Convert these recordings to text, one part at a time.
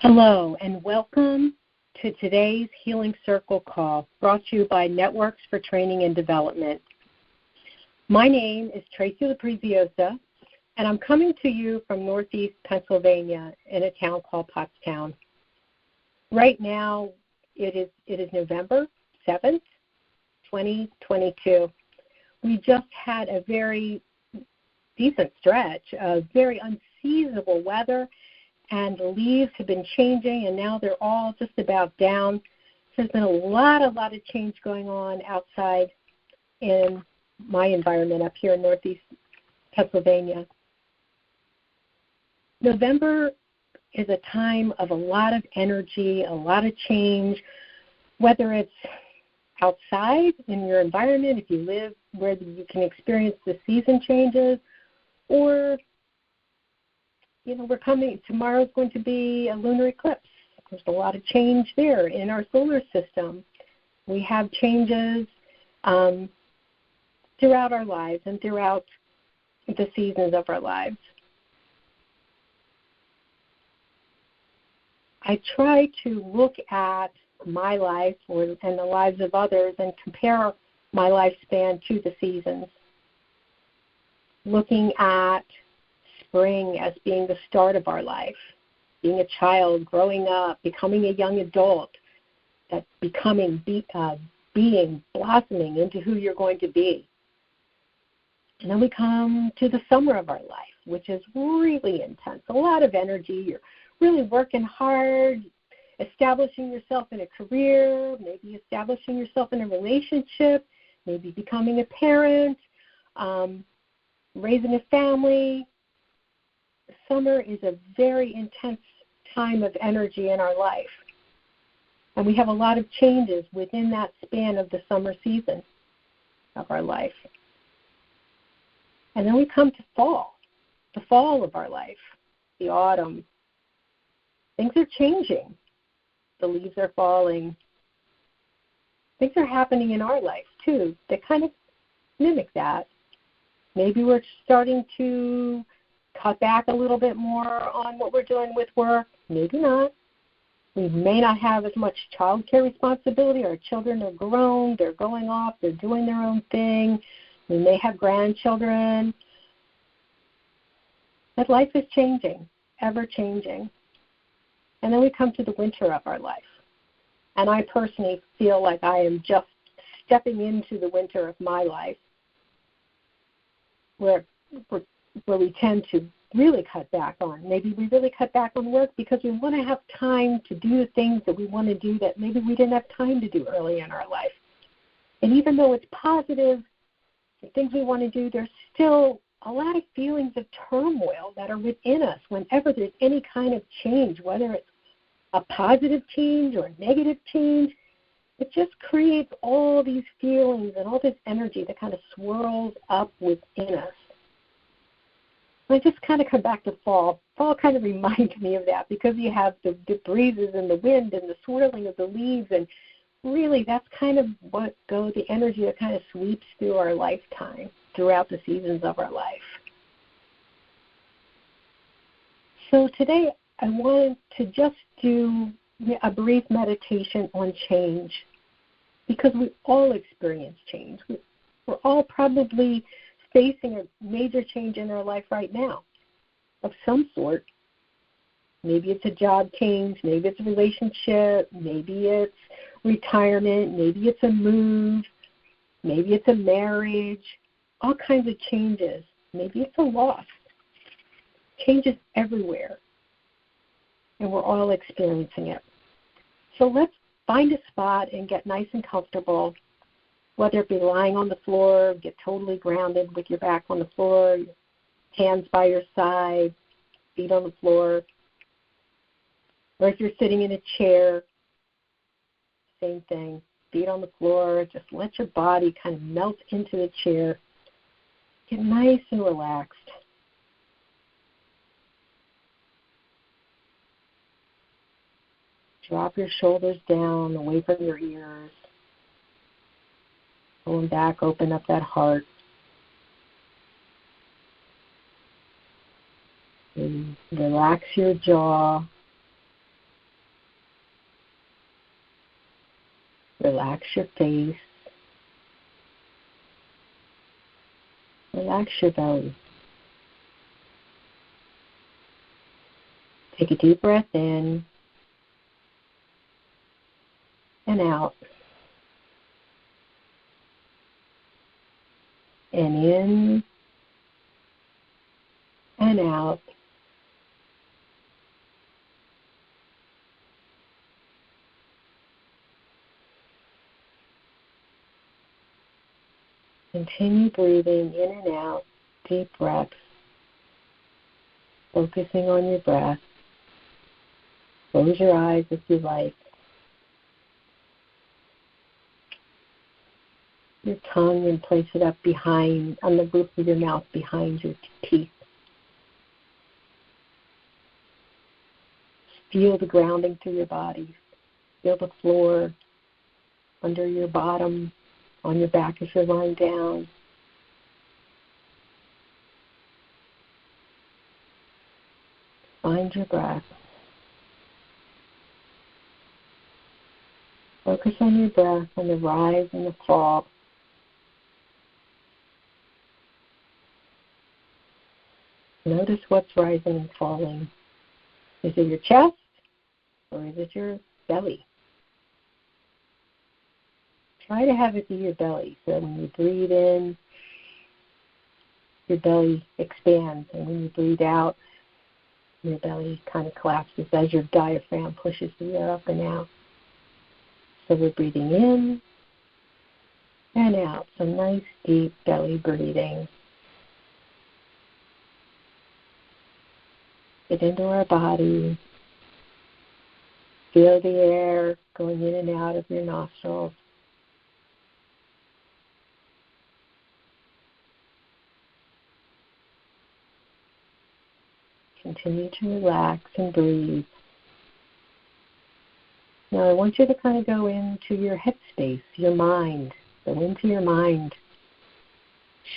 Hello, and welcome to today's Healing Circle call, brought to you by Networks for Training and Development. My name is Tracy Lapreziosa, and I'm coming to you from Northeast Pennsylvania in a town called Pottstown. Right now, it is November 7th, 2022. We just had a very decent stretch of very unseasonable weather, and the leaves have been changing, and now they're all just about down. There's been a lot of change going on outside in my environment up here in Northeast Pennsylvania. November is a time of a lot of energy, a lot of change, whether it's outside in your environment, if you live where you can experience the season changes, or tomorrow's going to be a lunar eclipse. There's a lot of change there in our solar system. We have changes throughout our lives and throughout the seasons of our lives. I try to look at my life and the lives of others and compare my lifespan to the seasons, looking at spring as being the start of our life, being a child, growing up, becoming a young adult, that being, blossoming into who you're going to be. And then we come to the summer of our life, which is really intense, a lot of energy. You're really working hard, establishing yourself in a career, maybe establishing yourself in a relationship, maybe becoming a parent, raising a family. Summer is a very intense time of energy in our life. And we have a lot of changes within that span of the summer season of our life. And then we come to fall, the fall of our life, the autumn. Things are changing. The leaves are falling. Things are happening in our life, too, that kind of mimic that. Maybe we're starting to cut back a little bit more on what we're doing with work. Maybe not. We may not have as much child care responsibility. Our children are grown. They're going off. They're doing their own thing. We may have grandchildren. But life is changing, ever changing. And then we come to the winter of our life. And I personally feel like I am just stepping into the winter of my life, where we tend to really cut back on. Maybe we really cut back on work because we want to have time to do the things that we want to do that maybe we didn't have time to do early in our life. And even though it's positive, the things we want to do, there's still a lot of feelings of turmoil that are within us whenever there's any kind of change, whether it's a positive change or a negative change. It just creates all these feelings and all this energy that kind of swirls up within us. I just kind of come back to fall. Fall kind of reminds me of that because you have the breezes and the wind and the swirling of the leaves, and really that's kind of the energy that kind of sweeps through our lifetime, throughout the seasons of our life. So today I wanted to just do a brief meditation on change, because we all experience change. We're all probably facing a major change in our life right now of some sort. Maybe it's a job change, maybe it's a relationship, maybe it's retirement, maybe it's a move, maybe it's a marriage, all kinds of changes. Maybe it's a loss. Changes everywhere, and we're all experiencing it. So let's find a spot and get nice and comfortable, whether it be lying on the floor, get totally grounded with your back on the floor, hands by your side, feet on the floor. Or if you're sitting in a chair, same thing, feet on the floor. Just let your body kind of melt into the chair. Get nice and relaxed. Drop your shoulders down, away from your ears. Pulling back, open up that heart. And relax your jaw. Relax your face. Relax your belly. Take a deep breath in and out. And in and out. Continue breathing in and out, deep breaths, focusing on your breath. Close your eyes if you like. Your tongue and place it up behind, on the roof of your mouth, behind your teeth. Feel the grounding through your body. Feel the floor under your bottom, on your back as you're lying down. Find your breath. Focus on your breath, on the rise and the fall. Notice what's rising and falling. Is it your chest or is it your belly? Try to have it be your belly. So when you breathe in, your belly expands. And when you breathe out, your belly kind of collapses as your diaphragm pushes the air up and out. So we're breathing in and out. Some nice deep belly breathing. Get into our body. Feel the air going in and out of your nostrils. Continue to relax and breathe. Now I want you to kind of go into your headspace, your mind. Go into your mind.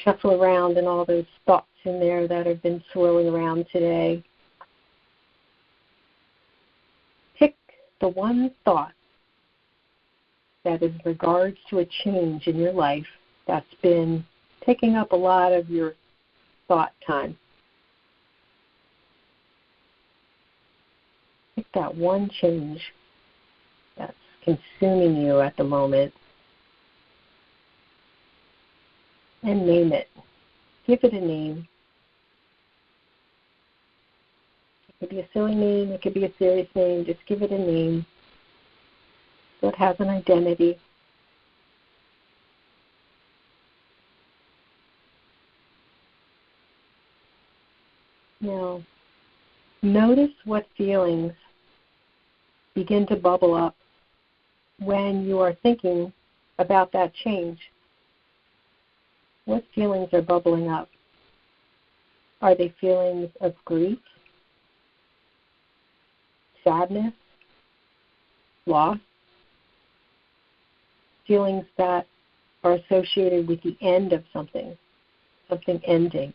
Shuffle around in all those thoughts in there that have been swirling around today. Pick the one thought that is in regards to a change in your life that's been taking up a lot of your thought time. Pick that one change that's consuming you at the moment and name it. Give it a name. It could be a silly name. It could be a serious name. Just give it a name so it has an identity. Now, notice what feelings begin to bubble up when you are thinking about that change. What feelings are bubbling up? Are they feelings of grief, sadness, loss? Feelings that are associated with the end of something ending?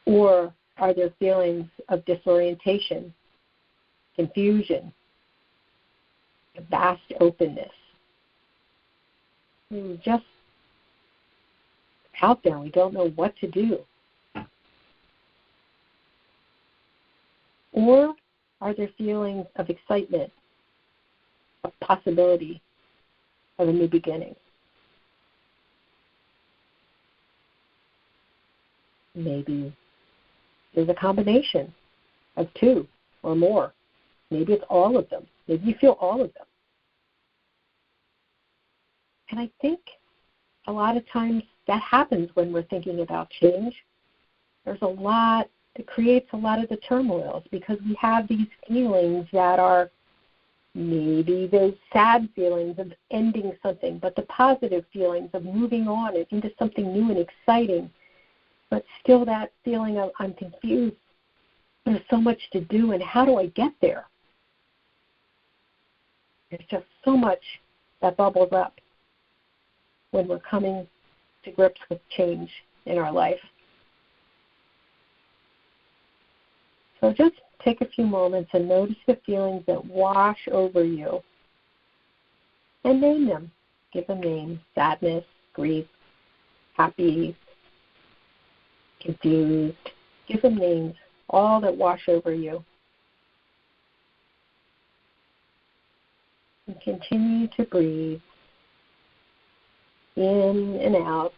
Or are there feelings of disorientation, confusion, a vast openness? We're just out there. We don't know what to do. Or are there feelings of excitement, of possibility, of a new beginning? Maybe there's a combination of two or more. Maybe it's all of them. Maybe you feel all of them. And I think a lot of times that happens when we're thinking about change. There's a lot, it creates a lot of the turmoils because we have these feelings that are maybe those sad feelings of ending something, but the positive feelings of moving on into something new and exciting, but still that feeling of I'm confused. There's so much to do, and how do I get there? There's just so much that bubbles up when we're coming to grips with change in our life. So just take a few moments and notice the feelings that wash over you and name them. Give them names: sadness, grief, happy, confused. Give them names, all that wash over you. And continue to breathe in and out,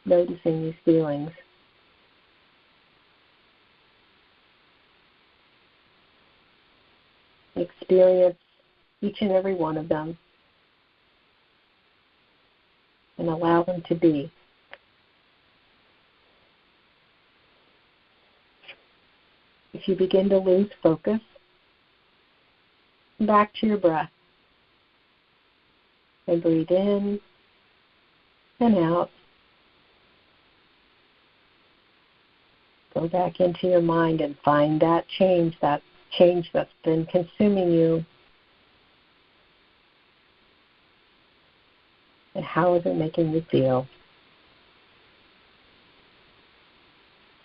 noticing these feelings. Experience each and every one of them and allow them to be. If you begin to lose focus, come back to your breath and breathe in and out. Go back into your mind and find that change that's been consuming you. And how is it making you feel?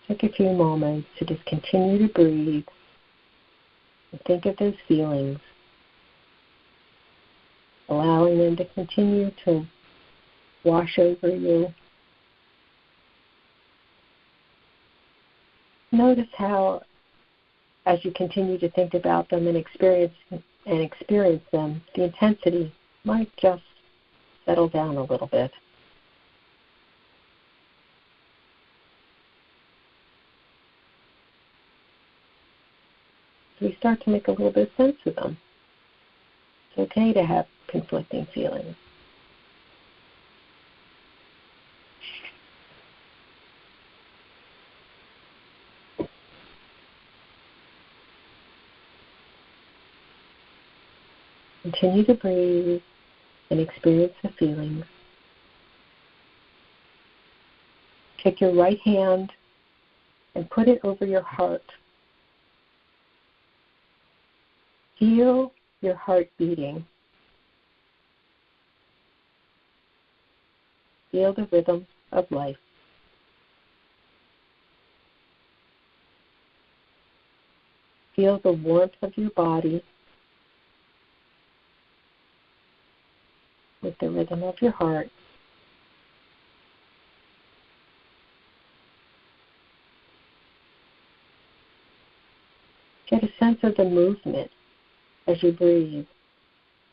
Take a few moments to just continue to breathe and think of those feelings, allowing them to continue to wash over you. Notice how, as you continue to think about them and experience them, the intensity might just settle down a little bit. We start to make a little bit of sense of them. It's okay to have conflicting feelings. Continue to breathe and experience the feelings. Take your right hand and put it over your heart. Feel your heart beating. Feel the rhythm of life. Feel the warmth of your body with the rhythm of your heart. Get a sense of the movement as you breathe.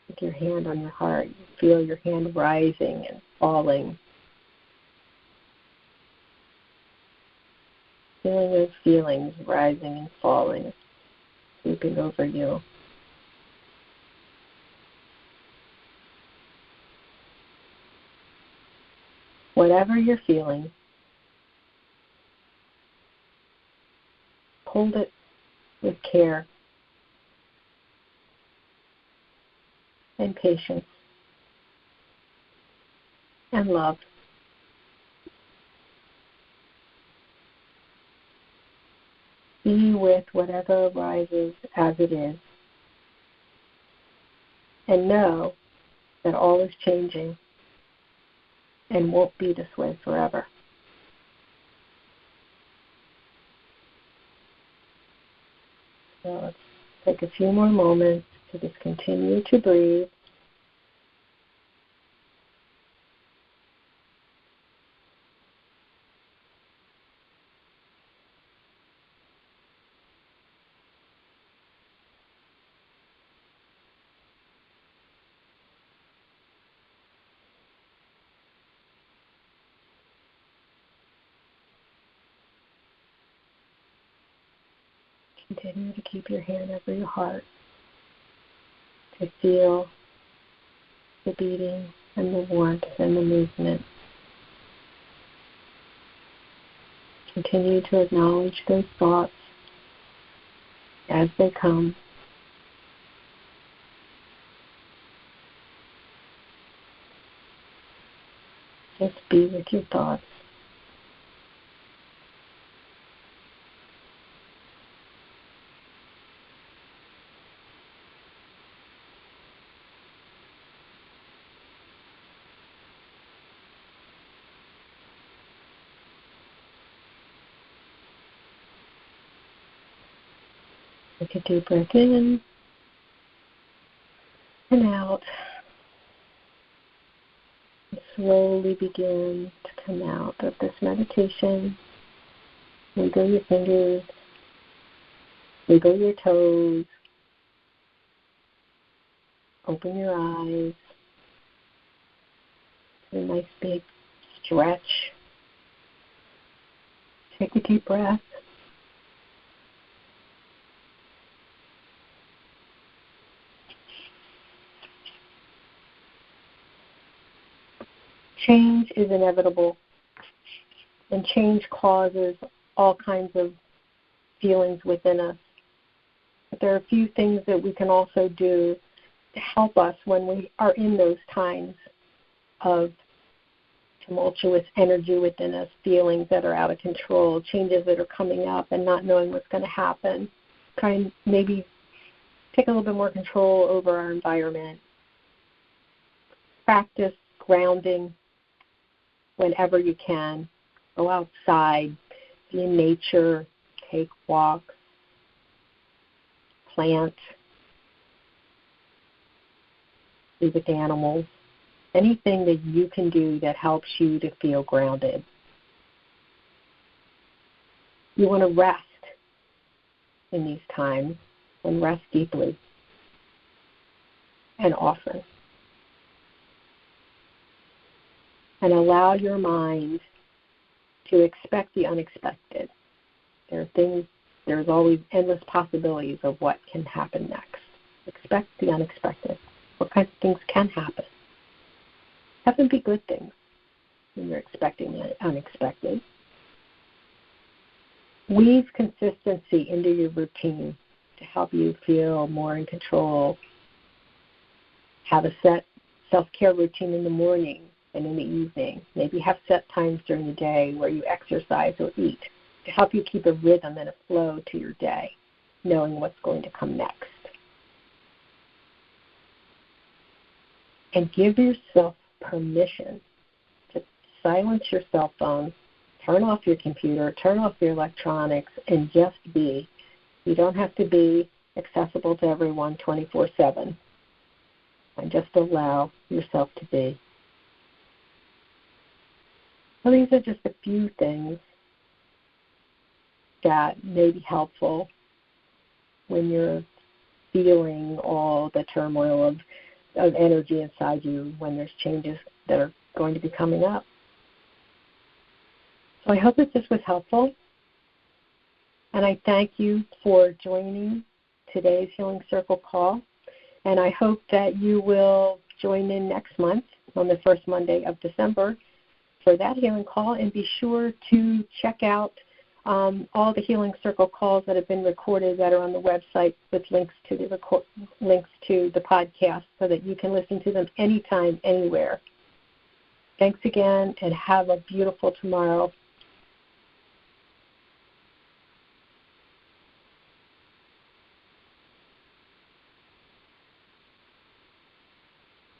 With your hand on your heart, you feel your hand rising and falling. Feeling those feelings rising and falling, sweeping over you. Whatever you're feeling, hold it with care and patience and love. Be with whatever arises as it is, and know that all is changing and won't be this way forever. So let's take a few more moments to just continue to breathe. Continue to keep your hand over your heart to feel the beating and the warmth and the movement. Continue to acknowledge those thoughts as they come. Just be with your thoughts. Take a deep breath in out. And slowly begin to come out of this meditation. Wiggle your fingers. Wiggle your toes. Open your eyes. Do a nice big stretch. Take a deep breath. Change is inevitable, and change causes all kinds of feelings within us. But there are a few things that we can also do to help us when we are in those times of tumultuous energy within us, feelings that are out of control, changes that are coming up and not knowing what's going to happen. Maybe take a little bit more control over our environment. Practice grounding whenever you can. Go outside, be in nature, take walks, plant, be with animals. Anything that you can do that helps you to feel grounded. You want to rest in these times and rest deeply and often. And allow your mind to expect the unexpected. There's always endless possibilities of what can happen next. Expect the unexpected. What kinds of things can happen? Have them be good things when you're expecting the unexpected. Weave consistency into your routine to help you feel more in control. Have a set self-care routine in the morning and in the evening. Maybe have set times during the day where you exercise or eat to help you keep a rhythm and a flow to your day, knowing what's going to come next. And give yourself permission to silence your cell phone, turn off your computer, turn off your electronics, and just be. You don't have to be accessible to everyone 24/7. And just allow yourself to be. So these are just a few things that may be helpful when you're feeling all the turmoil of energy inside you when there's changes that are going to be coming up. So I hope that this was helpful, and I thank you for joining today's Healing Circle call, and I hope that you will join in next month on the first Monday of December for that healing call, and be sure to check out all the Healing Circle calls that have been recorded that are on the website with links to the podcast so that you can listen to them anytime, anywhere. Thanks again, and have a beautiful tomorrow.